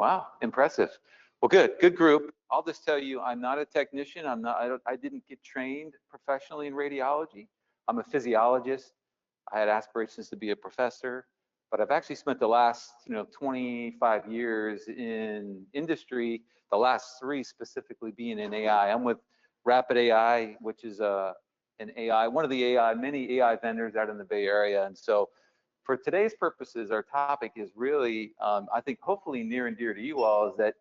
Wow, impressive. Well, good group. I'll just tell you, I'm not a technician. I didn't get trained professionally in radiology. I'm a physiologist. I had aspirations to be a professor, but I've actually spent the last, 25 years in industry, the last 3 specifically being in AI. I'm with RapidAI, which is an AI, one of the many AI vendors out in the Bay Area. And so for today's purposes, our topic is really, I think hopefully near and dear to you all, is that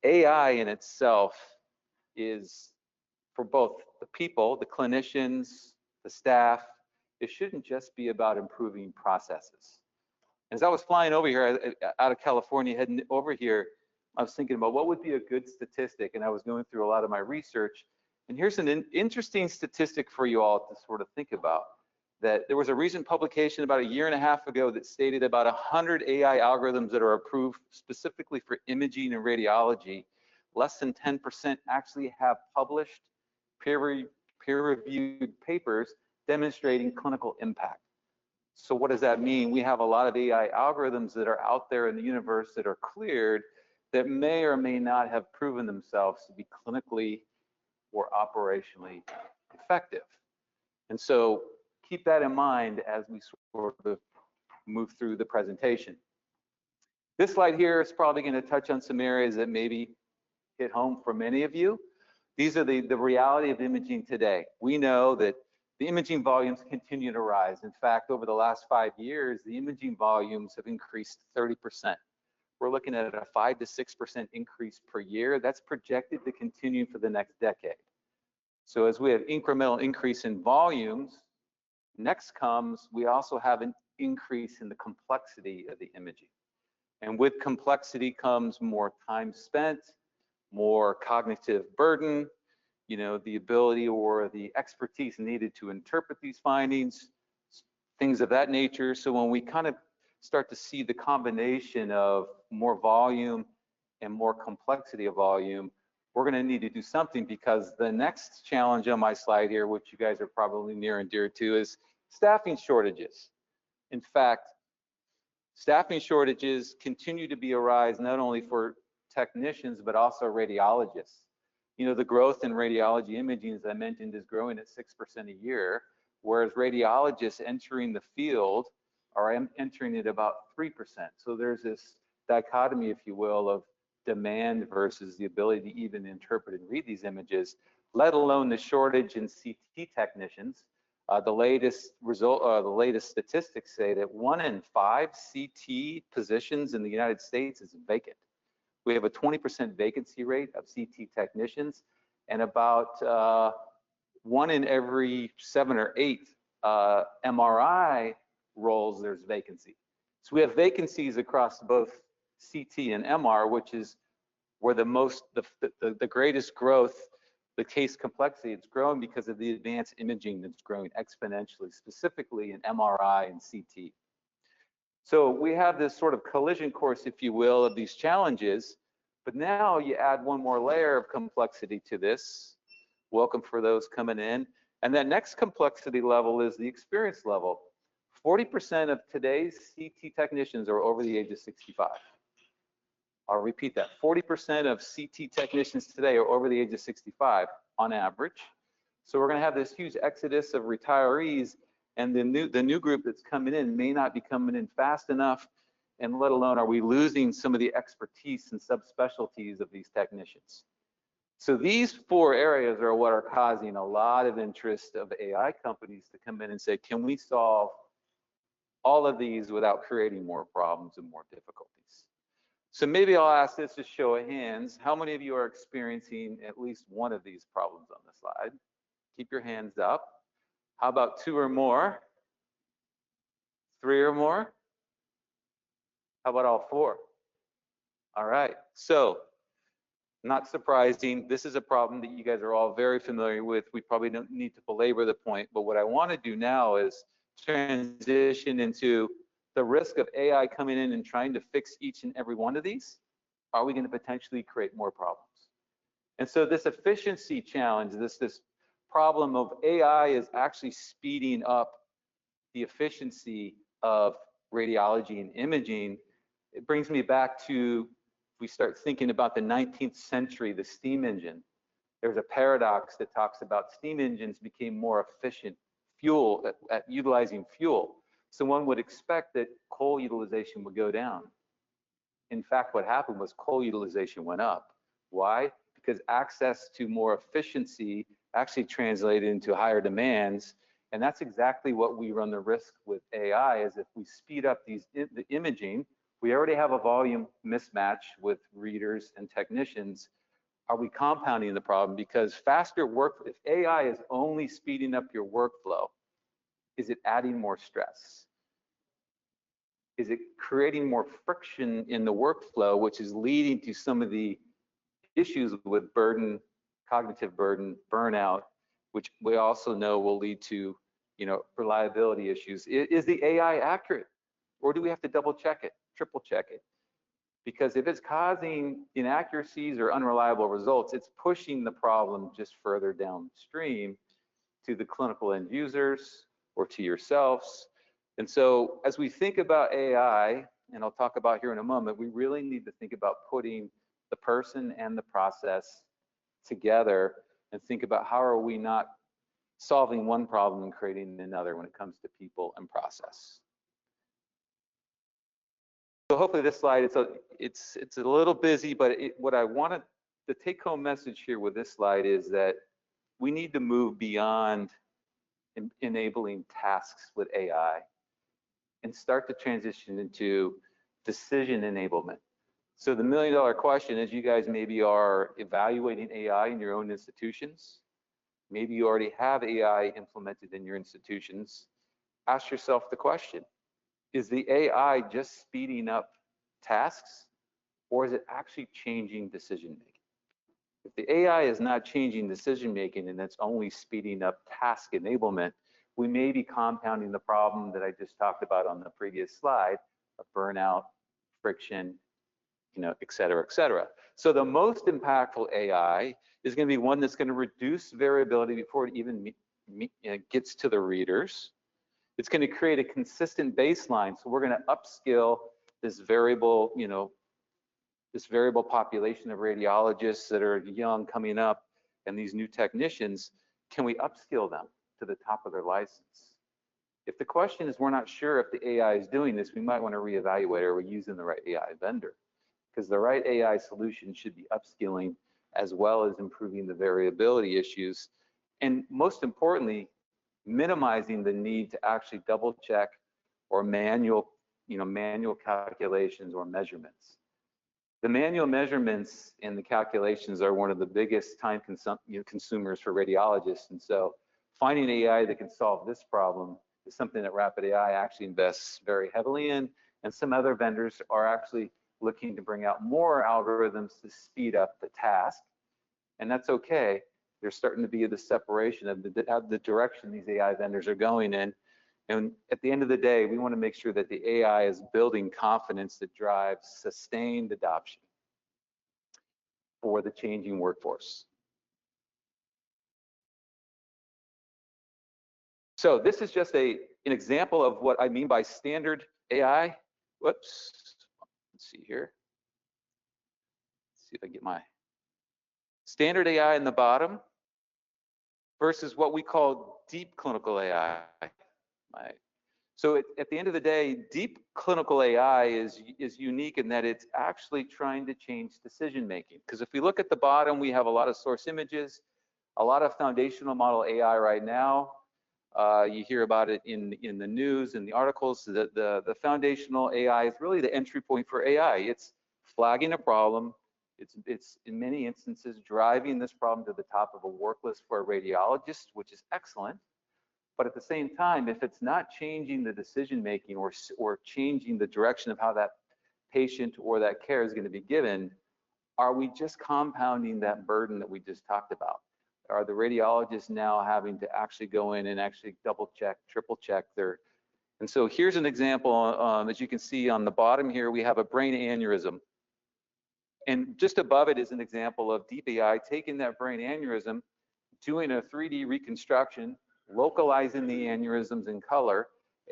AI in itself is for both the people, the clinicians, the staff. It shouldn't just be about improving processes. As I was flying over here out of California, heading over here, I was thinking about what would be a good statistic, and I was going through a lot of my research. And here's an interesting statistic for you all to sort of think about. That there was a recent publication about 1.5 years ago that stated about 100 AI algorithms that are approved specifically for imaging and radiology. Less than 10% actually have published peer-reviewed papers demonstrating clinical impact. So what does that mean? We have a lot of AI algorithms that are out there in the universe that are cleared that may or may not have proven themselves to be clinically or operationally effective. And so keep that in mind as we sort of move through the presentation. This slide here is probably going to touch on some areas that maybe hit home for many of you. These are the reality of imaging today. We know that the imaging volumes continue to rise. In fact, over the last 5 years, the imaging volumes have increased 30%. We're looking at a 5 to 6% increase per year. That's projected to continue for the next decade. So as we have incremental increase in volumes, next comes, we also have an increase in the complexity of the imaging. And with complexity comes more time spent, more cognitive burden, the ability or the expertise needed to interpret these findings, things of that nature. So when we kind of start to see the combination of more volume and more complexity of volume, we're going to need to do something, because the next challenge on my slide here, which you guys are probably near and dear to, is staffing shortages. In fact, staffing shortages continue to be a rise not only for technicians, but also radiologists. The growth in radiology imaging, as I mentioned, is growing at 6% a year, whereas radiologists entering the field are entering at about 3%. So there's this dichotomy, if you will, of demand versus the ability to even interpret and read these images, let alone the shortage in CT technicians. The latest statistics say that 1 in 5 CT positions in the United States is vacant. We have a 20% vacancy rate of CT technicians, and about 1 in every 7 or 8 MRI roles, there's vacancy. So we have vacancies across both CT and MR, which is where the greatest growth, the case complexity, it's growing because of the advanced imaging that's growing exponentially, specifically in MRI and CT. So we have this sort of collision course, if you will, of these challenges, but now you add one more layer of complexity to this. Welcome for those coming in. And that next complexity level is the experience level. 40% of today's CT technicians are over the age of 65. I'll repeat that. 40% of CT technicians today are over the age of 65 on average. So we're going to have this huge exodus of retirees, and the new group that's coming in may not be coming in fast enough, and let alone are we losing some of the expertise and subspecialties of these technicians. So these 4 areas are what are causing a lot of interest of AI companies to come in and say, can we solve all of these without creating more problems and more difficulties? So maybe I'll ask this to show of hands. How many of you are experiencing at least one of these problems on the slide? Keep your hands up. How about 2 or more? 3 or more? How about all 4? All right, so not surprising, this is a problem that you guys are all very familiar with. We probably don't need to belabor the point, but what I want to do now is transition into the risk of AI coming in and trying to fix each and every one of these. Are we going to potentially create more problems? And so this efficiency challenge, this problem of AI is actually speeding up the efficiency of radiology and imaging. It brings me back to we start thinking about the 19th century, the steam engine, there's a paradox that talks about steam engines became more efficient fuel at utilizing fuel. So one would expect that coal utilization would go down. In fact, what happened was coal utilization went up. Why? Because access to more efficiency actually translated into higher demands. And that's exactly what we run the risk with AI, is if we speed up the imaging, we already have a volume mismatch with readers and technicians. Are we compounding the problem? Because faster work, if AI is only speeding up your workflow, is it adding more stress? Is it creating more friction in the workflow, which is leading to some of the issues with burden, cognitive burden, burnout, which we also know will lead to, reliability issues? Is the AI accurate, or do we have to double check it, triple check it? Because if it's causing inaccuracies or unreliable results, it's pushing the problem just further downstream to the clinical end users or to yourselves. And so as we think about AI, and I'll talk about here in a moment, we really need to think about putting the person and the process together and think about how are we not solving one problem and creating another when it comes to people and process. So hopefully this slide, it's a little busy, but what I wanted, the take-home message here with this slide is that we need to move beyond enabling tasks with AI and start to transition into decision enablement. So the million-dollar question is, you guys maybe are evaluating AI in your own institutions. Maybe you already have AI implemented in your institutions. Ask yourself the question, is the AI just speeding up tasks, or is it actually changing decision-making? If the AI is not changing decision-making and it's only speeding up task enablement, we may be compounding the problem that I just talked about on the previous slide of burnout, friction, et cetera, et cetera. So the most impactful AI is going to be one that's going to reduce variability before it even gets to the readers. It's going to create a consistent baseline. So we're going to upskill this variable, this variable population of radiologists that are young coming up and these new technicians. Can we upskill them to the top of their license? If the question is we're not sure if the AI is doing this, we might want to reevaluate, are we using the right AI vendor? Because the right AI solution should be upskilling as well as improving the variability issues. And most importantly, minimizing the need to actually double check or manual calculations or measurements. The manual measurements and the calculations are one of the biggest time consumers for radiologists. And so finding AI that can solve this problem is something that RapidAI actually invests very heavily in. And some other vendors are actually looking to bring out more algorithms to speed up the task. And that's okay. There's starting to be the separation of the direction these AI vendors are going in. And at the end of the day, we want to make sure that the AI is building confidence that drives sustained adoption for the changing workforce. So this is just an example of what I mean by standard AI. Whoops. Let's see here. Let's see if I get my standard AI in the bottom versus what we call deep clinical AI. So at the end of the day, deep clinical AI is unique in that it's actually trying to change decision making. Because if we look at the bottom, we have a lot of source images, a lot of foundational model AI right now. You hear about it in the news, in the articles. The foundational AI is really the entry point for AI. It's flagging a problem. It's in many instances driving this problem to the top of a work list for a radiologist, which is excellent. But at the same time, if it's not changing the decision making or changing the direction of how that patient or that care is going to be given, are we just compounding that burden that we just talked about? Are the radiologists now having to actually go in and actually double check, triple check their? And so here's an example. As you can see on the bottom here, we have a brain aneurysm. And just above it is an example of deep AI taking that brain aneurysm, doing a 3D reconstruction, localizing the aneurysms in color,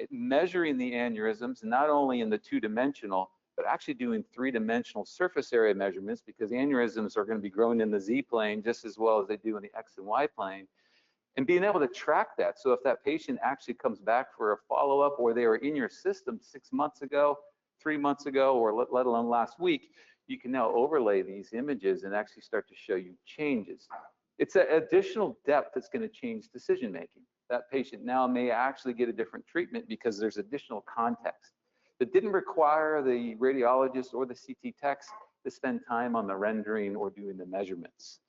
measuring the aneurysms not only in the two-dimensional, but actually doing three-dimensional surface area measurements, because aneurysms are going to be growing in the Z plane just as well as they do in the X and Y plane, and being able to track that. So if that patient actually comes back for a follow-up, or they were in your system 6 months ago, 3 months ago, or let alone last week, you can now overlay these images and actually start to show you changes. It's an additional depth that's going to change decision making. That patient now may actually get a different treatment because there's additional context that didn't require the radiologist or the CT techs to spend time on the rendering or doing the measurements.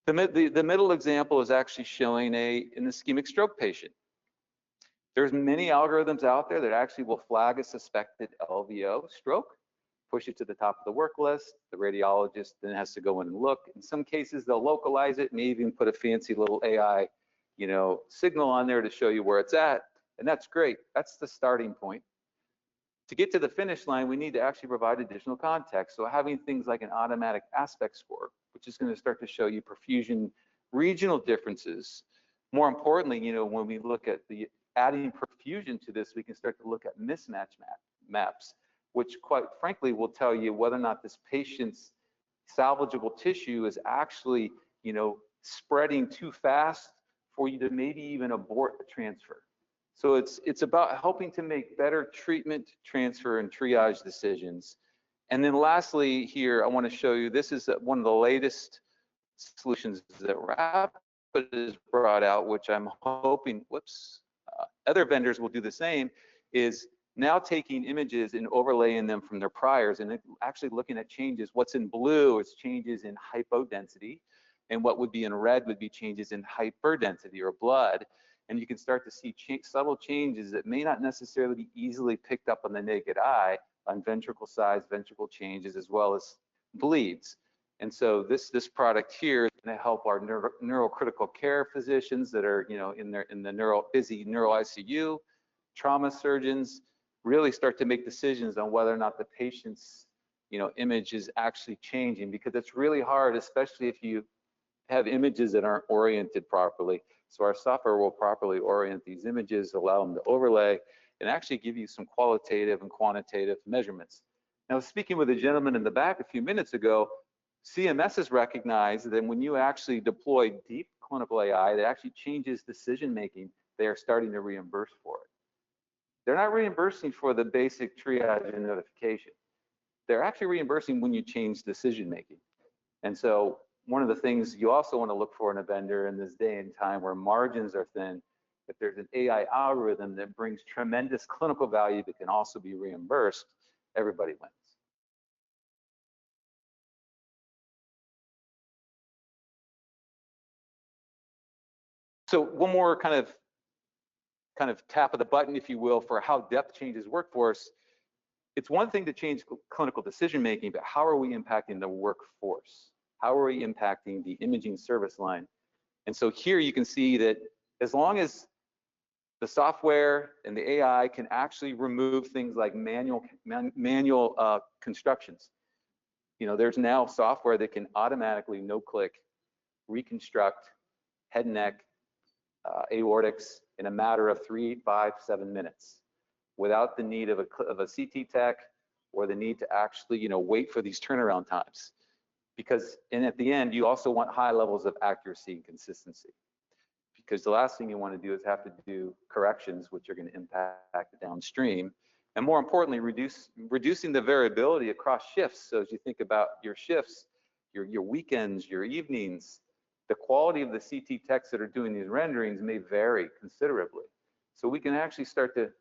The middle example is actually showing an ischemic stroke patient. There's many algorithms out there that actually will flag a suspected LVO stroke, push it to the top of the work list. The radiologist then has to go in and look. In some cases, they'll localize it, maybe even put a fancy little AI, signal on there to show you where it's at, and that's great. That's the starting point. To get to the finish line, we need to actually provide additional context. So having things like an automatic aspect score, which is going to start to show you perfusion regional differences. More importantly, when we look at the adding perfusion to this, we can start to look at mismatch maps, which quite frankly will tell you whether or not this patient's salvageable tissue is actually, spreading too fast for you to maybe even abort the transfer. So it's about helping to make better treatment, transfer, and triage decisions. And then lastly here, I want to show you, this is one of the latest solutions that Rapid has brought out, which I'm hoping, other vendors will do the same, is now taking images and overlaying them from their priors and actually looking at changes. What's in blue is changes in hypodensity, and what would be in red would be changes in hyperdensity or blood. And you can start to see subtle changes that may not necessarily be easily picked up on the naked eye on ventricle size, ventricle changes, as well as bleeds. And so this product here is going to help our neurocritical care physicians that are in the busy neuro ICU, trauma surgeons, really start to make decisions on whether or not the patient's image is actually changing, because it's really hard, especially if you have images that aren't oriented properly. So our software will properly orient these images, allow them to overlay, and actually give you some qualitative and quantitative measurements. Now, speaking with a gentleman in the back a few minutes ago, CMS has recognized that when you actually deploy deep clinical AI that actually changes decision-making, they are starting to reimburse for it. They're not reimbursing for the basic triage and notification. They're actually reimbursing when you change decision-making. And so one of the things you also want to look for in a vendor in this day and time where margins are thin, if there's an AI algorithm that brings tremendous clinical value that can also be reimbursed, everybody wins. So one more kind of tap of the button, if you will, for how depth changes workforce. It's one thing to change clinical decision making, but how are we impacting the workforce? How are we impacting the imaging service line? And so here you can see that as long as the software and the AI can actually remove things like manual constructions, there's now software that can automatically no-click reconstruct head and neck aortics in a matter of 3, 5, 7 minutes, without the need of a CT tech or the need to actually wait for these turnaround times. Because, and at the end, you also want high levels of accuracy and consistency. Because the last thing you want to do is have to do corrections, which are going to impact downstream. And more importantly, reducing the variability across shifts. So as you think about your shifts, your weekends, your evenings, the quality of the CT techs that are doing these renderings may vary considerably. So we can actually start to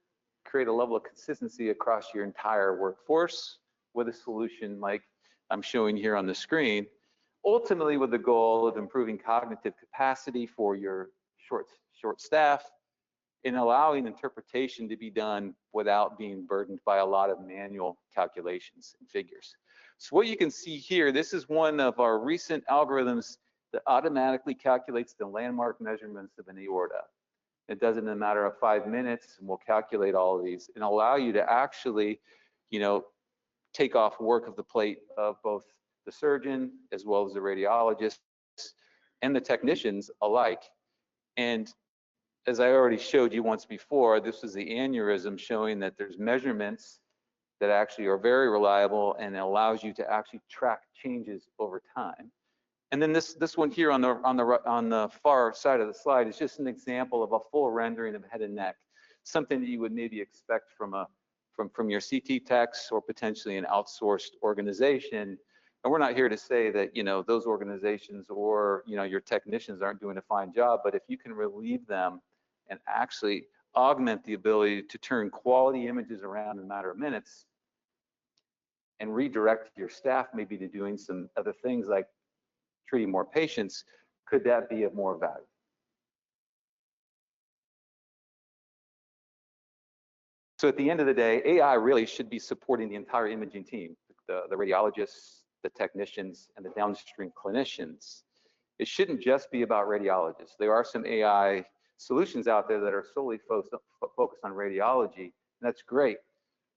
create a level of consistency across your entire workforce with a solution like I'm showing here on the screen, ultimately with the goal of improving cognitive capacity for your short staff and allowing interpretation to be done without being burdened by a lot of manual calculations and figures. So what you can see here, this is one of our recent algorithms that automatically calculates the landmark measurements of an aorta. It does it in a matter of 5 minutes, and we'll calculate all of these and allow you to actually, take off work of the plate of both the surgeon as well as the radiologists and the technicians alike. And as I already showed you once before, this is the aneurysm showing that there's measurements that actually are very reliable and allows you to actually track changes over time. And then this one here on the far side of the slide is just an example of a full rendering of head and neck, something that you would maybe expect from your CT techs or potentially an outsourced organization. And we're not here to say that, you know, those organizations or, you know, your technicians aren't doing a fine job, but if you can relieve them and actually augment the ability to turn quality images around in a matter of minutes and redirect your staff maybe to doing some other things like treating more patients, could that be of more value? So at the end of the day, AI really should be supporting the entire imaging team, the radiologists, the technicians, and the downstream clinicians. It shouldn't just be about radiologists. There are some AI solutions out there that are solely focused on radiology, and that's great.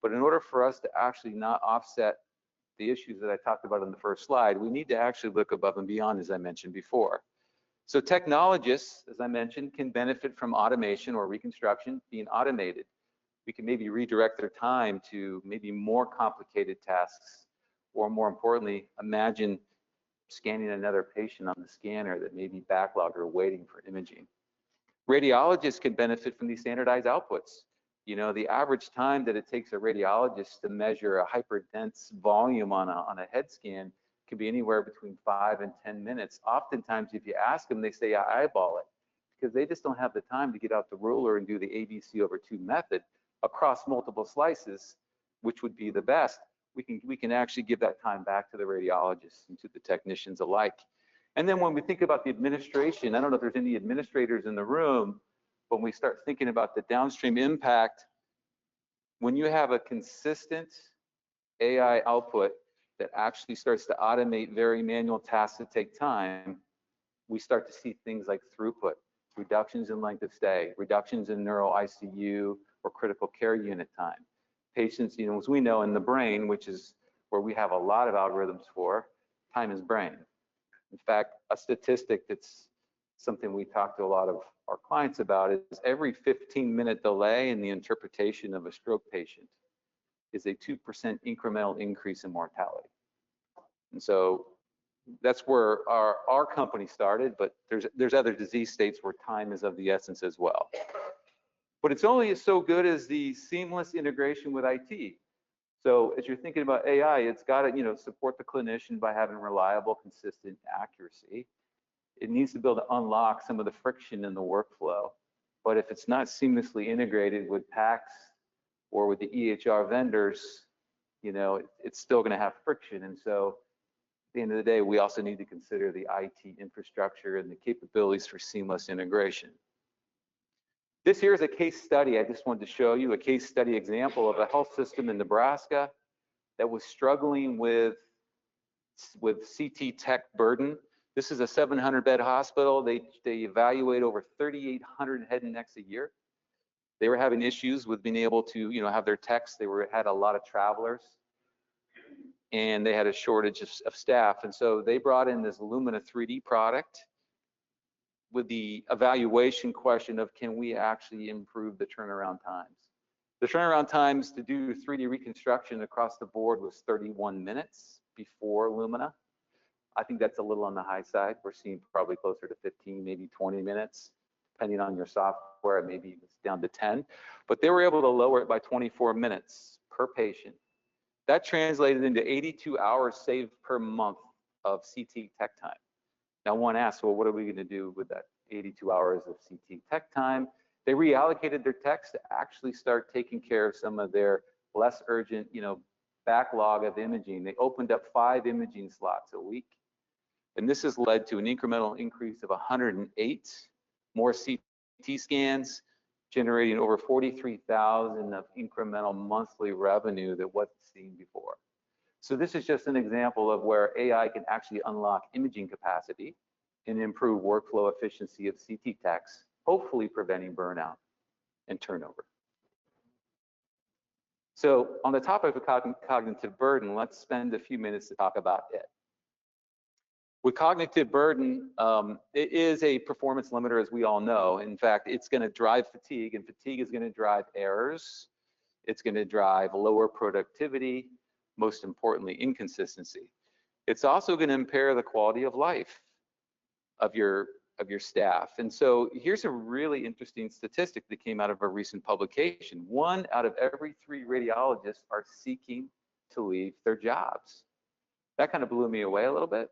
But in order for us to actually not offset the issues that I talked about in the first slide, we need to actually look above and beyond, as I mentioned before. So technologists, as I mentioned, can benefit from automation or reconstruction being automated. We can maybe redirect their time to maybe more complicated tasks, or more importantly, imagine scanning another patient on the scanner that may be backlogged or waiting for imaging. Radiologists can benefit from these standardized outputs. You know, the average time that it takes a radiologist to measure a hyperdense volume on a head scan can be anywhere between 5 and 10 minutes. Oftentimes, if you ask them, they say eyeball it, because they just don't have the time to get out the ruler and do the ABC/2 method across multiple slices, which would be the best. We can actually give that time back to the radiologists and to the technicians alike. And then when we think about the administration, I don't know if there's any administrators in the room, but when we start thinking about the downstream impact, when you have a consistent AI output that actually starts to automate very manual tasks that take time, we start to see things like throughput, reductions in length of stay, reductions in neuro ICU or critical care unit time. Patients, you know, as we know in the brain, which is where we have a lot of algorithms for, time is brain. In fact, a statistic that's something we talk to a lot of our clients about is every 15-minute delay in the interpretation of a stroke patient is a 2% incremental increase in mortality. And so that's where our company started, but there's other disease states where time is of the essence as well. But it's only so good as the seamless integration with IT. So as you're thinking about AI, it's got to, you know, support the clinician by having reliable, consistent accuracy. It needs to be able to unlock some of the friction in the workflow. But if it's not seamlessly integrated with PACS or with the EHR vendors, you know, it's still going to have friction. And so at the end of the day, we also need to consider the IT infrastructure and the capabilities for seamless integration. This here is a case study. I just wanted to show you a case study example of a health system in Nebraska that was struggling with CT tech burden. This is a 700-bed hospital. They evaluate over 3,800 head and necks a year. They were having issues with being able to, you know, have their techs. They had a lot of travelers, and they had a shortage of staff. And so they brought in this Lumina 3D product with the evaluation question of, can we actually improve the turnaround times? The turnaround times to do 3D reconstruction across the board was 31 minutes before Lumina. I think that's a little on the high side. We're seeing probably closer to 15, maybe 20 minutes, depending on your software. Maybe it's down to 10. But they were able to lower it by 24 minutes per patient. That translated into 82 hours saved per month of CT tech time. Now, one asks, well, what are we going to do with that 82 hours of CT tech time? They reallocated their techs to actually start taking care of some of their less urgent, you know, backlog of imaging. They opened up 5 imaging slots a week. And this has led to an incremental increase of 108 more CT scans, generating over 43,000 of incremental monthly revenue that wasn't seen before. So this is just an example of where AI can actually unlock imaging capacity and improve workflow efficiency of CT techs, hopefully preventing burnout and turnover. So on the topic of cognitive burden, let's spend a few minutes to talk about it. With cognitive burden, it is a performance limiter, as we all know. In fact, it's going to drive fatigue, and fatigue is going to drive errors. It's going to drive lower productivity, most importantly, inconsistency. It's also going to impair the quality of life of your staff. And so here's a really interesting statistic that came out of a recent publication. 1 out of every 3 radiologists are seeking to leave their jobs. That kind of blew me away a little bit.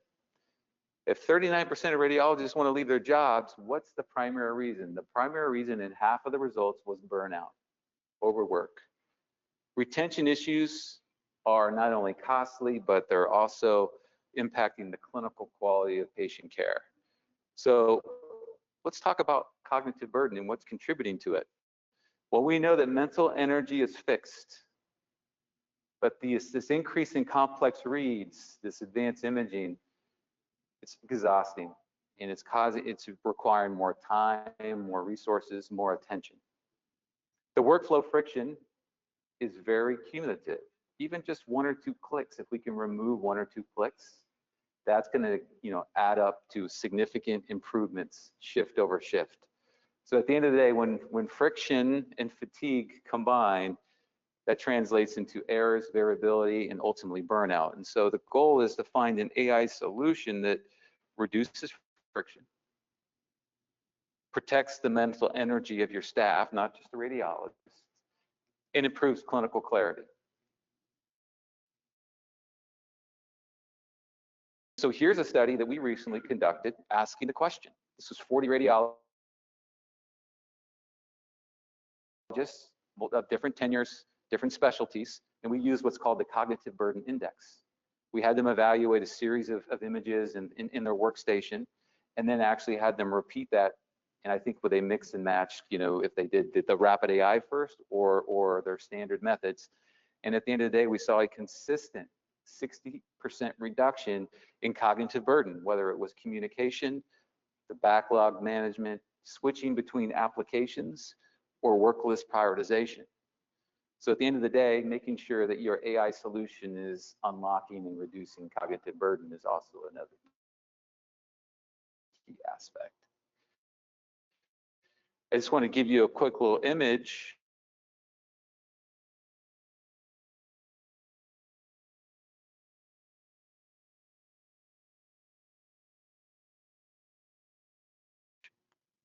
If 39% of radiologists want to leave their jobs, what's the primary reason? The primary reason in half of the results was burnout, overwork. Retention issues are not only costly, but they're also impacting the clinical quality of patient care. So let's talk about cognitive burden and what's contributing to it. Well, we know that mental energy is fixed, but this increase in complex reads, this advanced imaging, it's exhausting, and it's requiring more time, more resources, more attention. The workflow friction is very cumulative. Even just 1 or 2 clicks, if we can remove 1 or 2 clicks, that's going to add up to significant improvements shift over shift. So at the end of the day, when friction and fatigue combine, that translates into errors, variability, and ultimately burnout. And so the goal is to find an AI solution that reduces friction, protects the mental energy of your staff, not just the radiologists, and improves clinical clarity. So here's a study that we recently conducted asking the question. This was 40 radiologists of different tenures, different specialties, and we used what's called the cognitive burden index. We had them evaluate a series of images in their workstation, and then actually had them repeat that. And I think they mix and match, if they did the RapidAI first or their standard methods. And at the end of the day, we saw a consistent 60% reduction in cognitive burden, whether it was communication, the backlog management, switching between applications, or work list prioritization. So at the end of the day, making sure that your AI solution is unlocking and reducing cognitive burden is also another key aspect. I just want to give you a quick little image.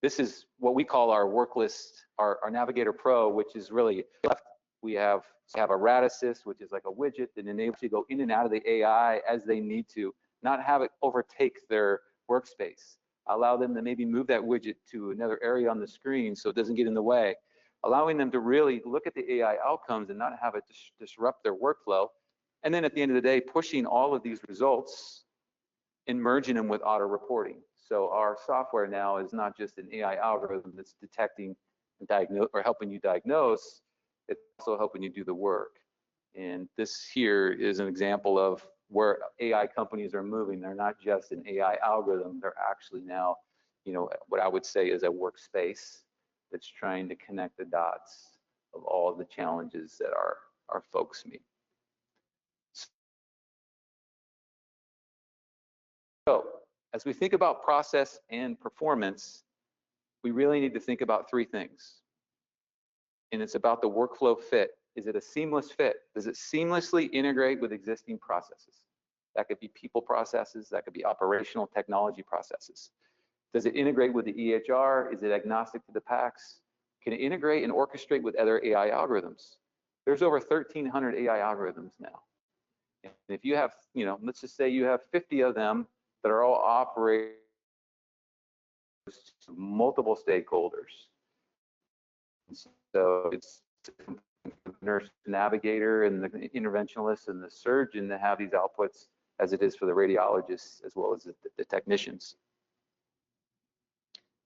This is what we call our work list, our Navigator Pro, which is really left. We have a rat assist, which is like a widget that enables you to go in and out of the AI as they need to, not have it overtake their workspace. Allow them to maybe move that widget to another area on the screen so it doesn't get in the way. Allowing them to really look at the AI outcomes and not have it disrupt their workflow. And then at the end of the day, pushing all of these results and merging them with auto reporting. So our software now is not just an AI algorithm that's detecting and diagnose or helping you diagnose, it's also helping you do the work. And this here is an example of where AI companies are moving. They're not just an AI algorithm, they're actually now, what I would say is a workspace that's trying to connect the dots of all of the challenges that our folks meet. So as we think about process and performance, we really need to think about 3 things. And it's about the workflow fit. Is it a seamless fit? Does it seamlessly integrate with existing processes? That could be people processes, that could be operational technology processes. Does it integrate with the EHR? Is it agnostic to the PACS? Can it integrate and orchestrate with other AI algorithms? There's over 1,300 AI algorithms now. And if you have, let's just say you have 50 of them that are all operating to multiple stakeholders. So it's the nurse navigator and the interventionalist and the surgeon that have these outputs, as it is for the radiologists as well as the technicians.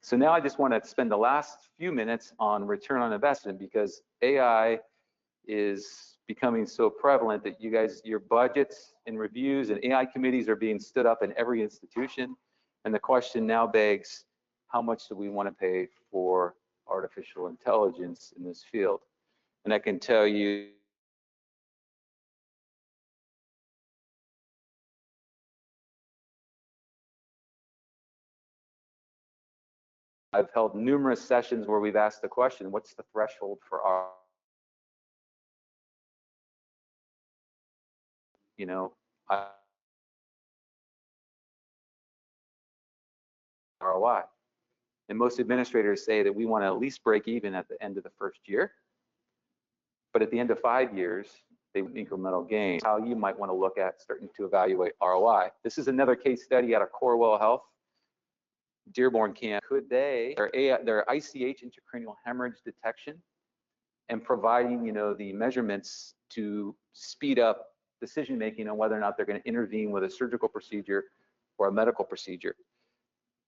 So now I just want to spend the last few minutes on return on investment, because AI is becoming so prevalent that your budgets and reviews and AI committees are being stood up in every institution. And the question now begs, how much do we want to pay for artificial intelligence in this field? And I can tell you, I've held numerous sessions where we've asked the question, what's the threshold for our you know, ROI. And most administrators say that we want to at least break even at the end of the first year. But at the end of 5 years, they want incremental gain. How you might want to look at starting to evaluate ROI. This is another case study out of Corewell Health, Dearborn Camp. Could their ICH, intracranial hemorrhage detection, and providing, you know, the measurements to speed up decision making on whether or not they're going to intervene with a surgical procedure or a medical procedure.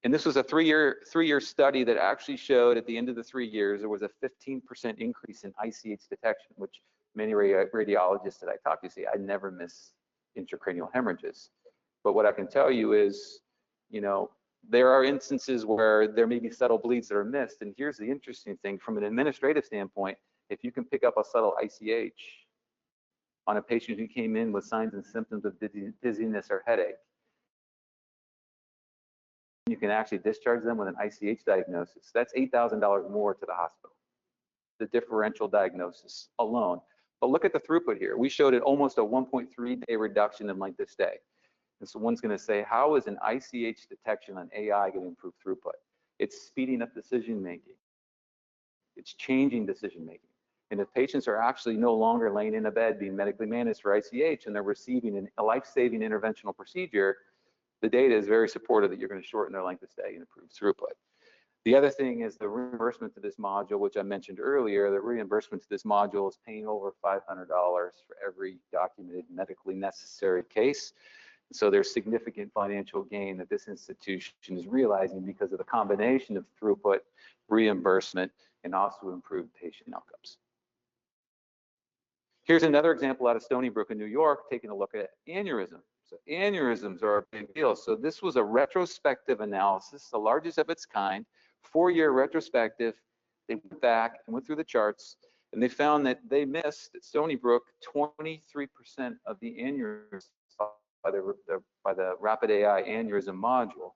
And this was a three-year study that actually showed at the end of the 3 years there was a 15% increase in ICH detection, which many radiologists that I talk to say I never miss intracranial hemorrhages. But what I can tell you is, you know, there are instances where there may be subtle bleeds that are missed. And here's the interesting thing from an administrative standpoint: if you can pick up a subtle ICH on a patient who came in with signs and symptoms of dizziness or headache, you can actually discharge them with an ICH diagnosis. That's $8,000 more to the hospital, the differential diagnosis alone. But look at the throughput here. We showed it almost a 1.3-day reduction in length of stay. And so one's going to say, how is an ICH detection on AI going to improve throughput? It's speeding up decision making. It's changing decision making. And if patients are actually no longer laying in a bed being medically managed for ICH and they're receiving a life-saving interventional procedure, the data is very supportive that you're going to shorten their length of stay and improve throughput. The other thing is the reimbursement to this module, which I mentioned earlier. The reimbursement to this module is paying over $500 for every documented medically necessary case. So there's significant financial gain that this institution is realizing because of the combination of throughput, reimbursement, and also improved patient outcomes. Here's another example out of Stony Brook in New York, taking a look at aneurysm. So aneurysms are a big deal. So this was a retrospective analysis, the largest of its kind, 4-year retrospective. They went back and went through the charts, and they found that they missed at Stony Brook 23% of the aneurysms by the RapidAI aneurysm module.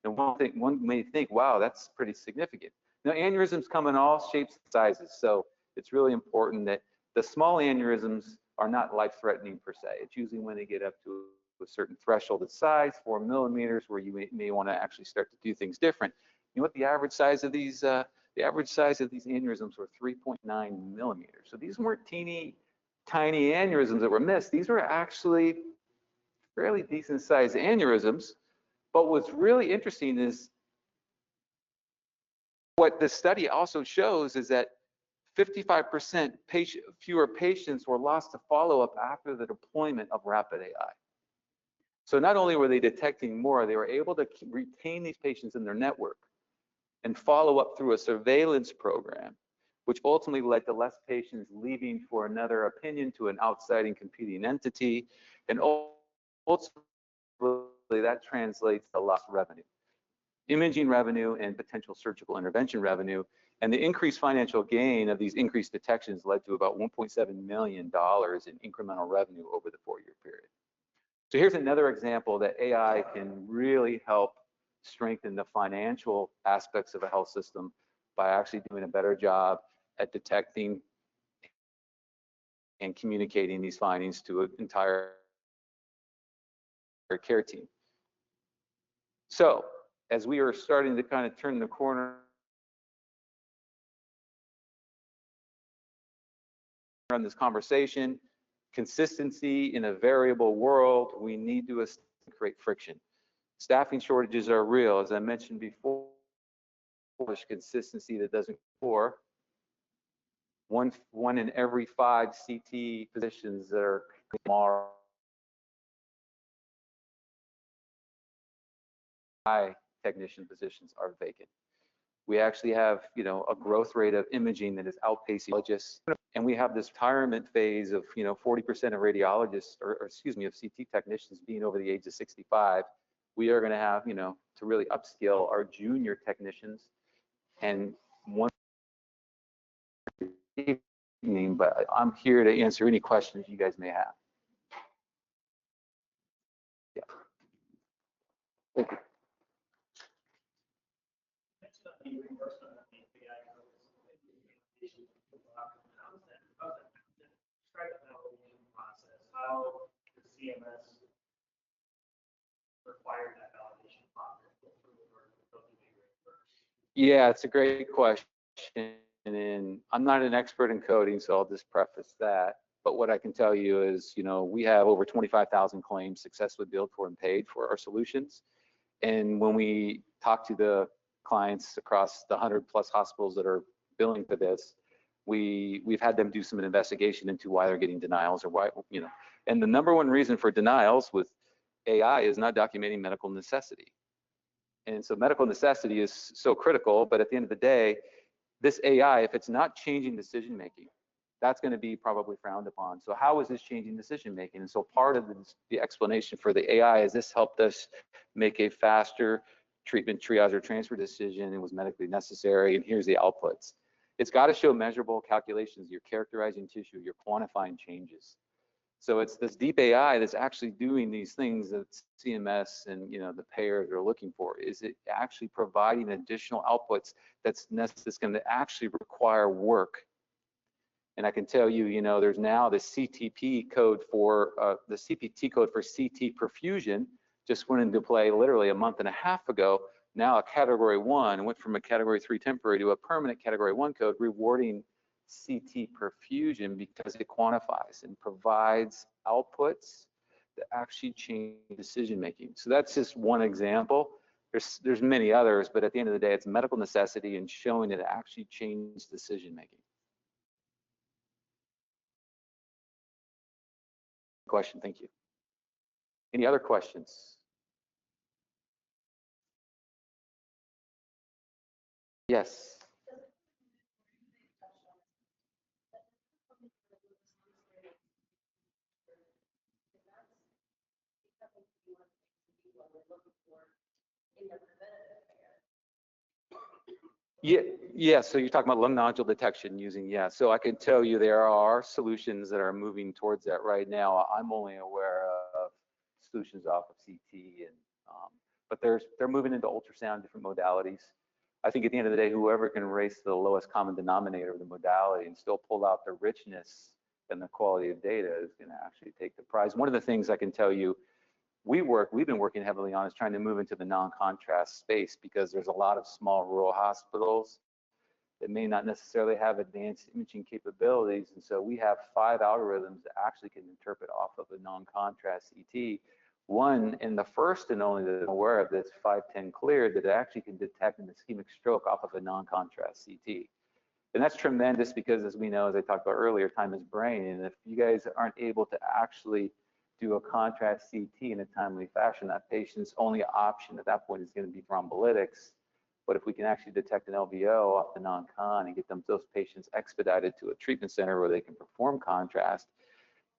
And one may think, wow, that's pretty significant. Now, aneurysms come in all shapes and sizes, so it's really important that the small aneurysms are not life-threatening per se. It's usually when they get up to a certain threshold of size, 4 millimeters, where you may want to actually start to do things different. You know what the average size of these? The average size of these aneurysms were 3.9 millimeters. So these weren't teeny, tiny aneurysms that were missed. These were actually fairly decent-sized aneurysms. But what's really interesting is what the study also shows is that 55% fewer patients were lost to follow-up after the deployment of RapidAI. So not only were they detecting more, they were able to retain these patients in their network and follow up through a surveillance program, which ultimately led to less patients leaving for another opinion to an outside and competing entity. And ultimately, that translates to lost revenue, imaging revenue, and potential surgical intervention revenue. And the increased financial gain of these increased detections led to about $1.7 million in incremental revenue over the 4-year period. So here's another example that AI can really help strengthen the financial aspects of a health system by actually doing a better job at detecting and communicating these findings to an entire care team. So as we are starting to kind of turn the corner on this conversation, consistency in a variable world, we need to create friction. Staffing shortages are real. As I mentioned before, there's consistency that doesn't pour. One in every 5 CT positions that are tomorrow technician positions are vacant. We actually have, you know, a growth rate of imaging that is outpacing radiologists, and we have this retirement phase of, you know, 40% of radiologists, or excuse me, of CT technicians being over the age of 65. We are going to have, you know, to really upskill our junior technicians. And one evening, but I'm here to answer any questions you guys may have. Yeah. Thank you. How the CMS require that validation process before the Yeah, it's a great question. And I'm not an expert in coding, so I'll just preface that. But what I can tell you is, we have over 25,000 claims successfully billed for and paid for our solutions. And when we talk to the clients across the 100+ hospitals that are billing for this, we've had them do some investigation into why they're getting denials or why, and the number one reason for denials with AI is not documenting medical necessity. And so medical necessity is so critical, but at the end of the day, this AI, if it's not changing decision making, that's going to be probably frowned upon. So how is this changing decision making? And so part of the explanation for the AI is this helped us make a faster treatment, triage, or transfer decision. It was medically necessary, and here's the outputs. It's got to show measurable calculations. You're characterizing tissue, you're quantifying changes. So it's this deep AI that's actually doing these things that CMS and the payers are looking for. Is it actually providing additional outputs that's going to actually require work? And I can tell you, there's now the CTP code for the CPT code for CT perfusion just went into play literally a month and a half ago. Now a category 1 went from a category 3 temporary to a permanent category 1 code rewarding CT perfusion because it quantifies and provides outputs that actually change decision making. So that's just one example. There's many others, but at the end of the day, it's medical necessity and showing it actually changed decision making. Question, thank you. Any other questions? Yes. Yeah, so you're talking about lung nodule detection using, so I can tell you there are solutions that are moving towards that right now. I'm only aware of solutions off of CT, but they're moving into ultrasound, different modalities. I think at the end of the day, whoever can race to the lowest common denominator of the modality and still pull out the richness and the quality of data is going to actually take the prize. One of the things I can tell you, we've been working heavily on is trying to move into the non-contrast space because there's a lot of small rural hospitals that may not necessarily have advanced imaging capabilities. And so we have 5 algorithms that actually can interpret off of a non-contrast CT. One, and the first and only that I'm aware of that's 510 cleared, that actually can detect an ischemic stroke off of a non-contrast CT. And that's tremendous because, as we know, as I talked about earlier, time is brain. And if you guys aren't able to actually do a contrast CT in a timely fashion, that patient's only option at that point is going to be thrombolytics. But if we can actually detect an LVO off the non-con and get those patients expedited to a treatment center where they can perform contrast,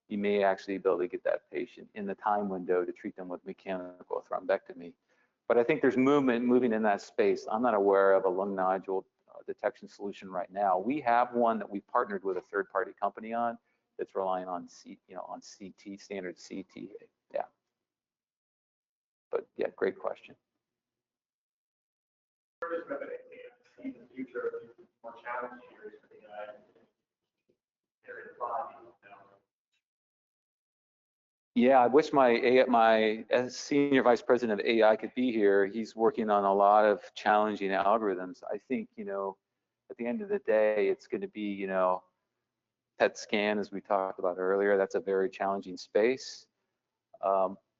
you may actually be able to get that patient in the time window to treat them with mechanical thrombectomy. But I think there's moving in that space. I'm not aware of a lung nodule detection solution right now. We have one that we partnered with a third-party company on that's relying on on CT, standard CT. Yeah. But yeah, great question. In the future, more challenging areas for the AI. Yeah, I wish my senior vice president of AI could be here. He's working on a lot of challenging algorithms. I think, at the end of the day, it's going to be, PET scan, as we talked about earlier. That's a very challenging space.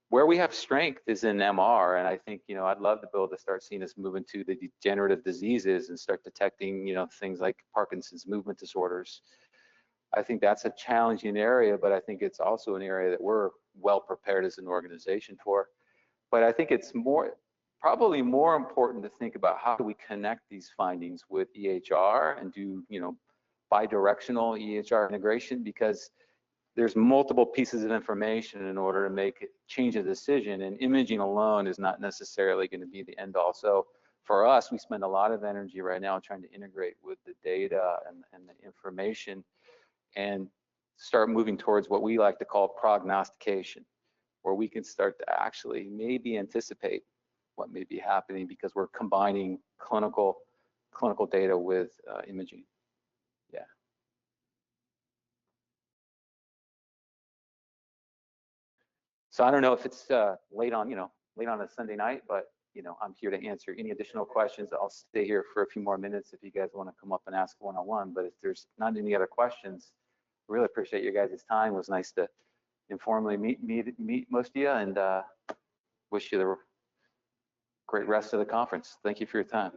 Where we have strength is in MR, and I think, I'd love to be able to start seeing us move into the degenerative diseases and start detecting, things like Parkinson's movement disorders. I think that's a challenging area, but I think it's also an area that we're well prepared as an organization for. But I think it's probably more important to think about how do we connect these findings with EHR and do, bidirectional EHR integration, because there's multiple pieces of information in order to change a decision, and imaging alone is not necessarily going to be the end all. So for us, we spend a lot of energy right now trying to integrate with the data and the information and start moving towards what we like to call prognostication, where we can start to actually maybe anticipate what may be happening because we're combining clinical data with imaging. Yeah. So I don't know if it's late on a Sunday night, but I'm here to answer any additional questions. I'll stay here for a few more minutes if you guys want to come up and ask one-on-one. But if there's not any other questions, really appreciate your guys' time. It was nice to informally meet most of you, and wish you the great rest of the conference. Thank you for your time.